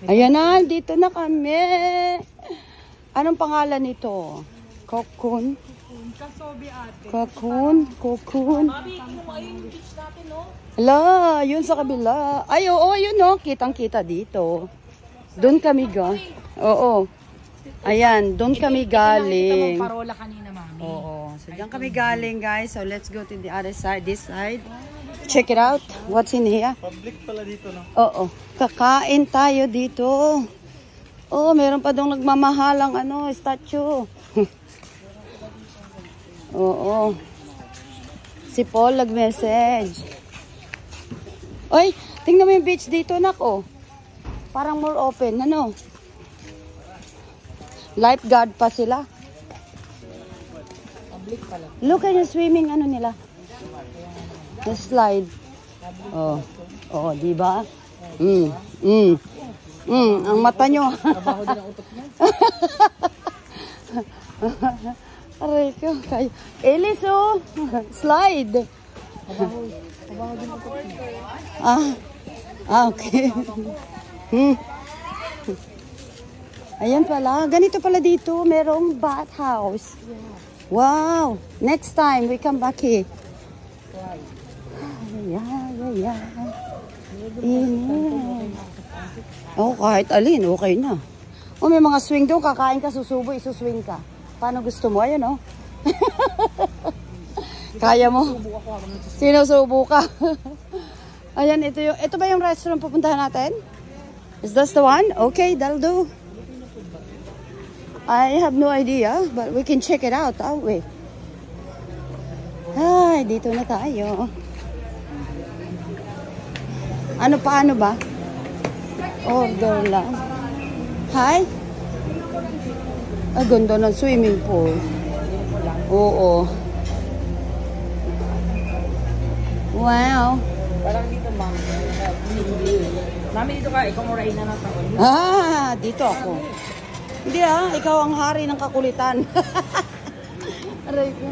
Ayan na, dito na kami. Anong pangalan nito? Cocoon? Kasobi ate. Cocoon. Mami, kinuha yung beach natin, no? Ala, yun sa kabila. Ay, oo, yun no. Kitang-kita dito. Doon kami Oo. Ayan, doon kami galing. Ito parola kanina, mami. Oo. So, diyan kami galing, guys. So, let's go to the other side, this side. Check it out. What's in here? Public pala dito, no? Oo. Kakain tayo dito. Oh, meron pa dong nagmamahalang statue. Oo. Si Paul nag-message. Oy, tingnan mo yung beach dito, nako. Parang more open, ano? Lifeguard pa sila. Public pala. Look at the swimming, nila. The slide. Oh. Oh, di ba? Ang mata nyo. Trabaho din ang utok niya. Aray ko, kayo. Elis, oh. Slide. Trabaho din ang utok niya. Okay. Ayan pala. Ganito pala dito. Merong bathhouse. Wow. Next time, we come back here. Yeah. Oh, kahit alin, okay na. Oh, may mga swing doon. Kakain ka, susubo, isuswing ka. Paano gusto mo? Ayan, oh. Kaya mo? Sinusubo ka. Ayan, ito ba yung restaurant pupuntahan natin? Is that the one? Okay, that'll do. I have no idea, but we can check it out, we? Ay, dito na tayo. Paano ba? Order lang. Hi? Ay, ganda ng swimming pool. Oo. Wow. Parang dito, mami. Mami, dito ka. Ikaw mo rin na taon. Dito ako. Hindi ikaw ang hari ng kakulitan. Aray ko.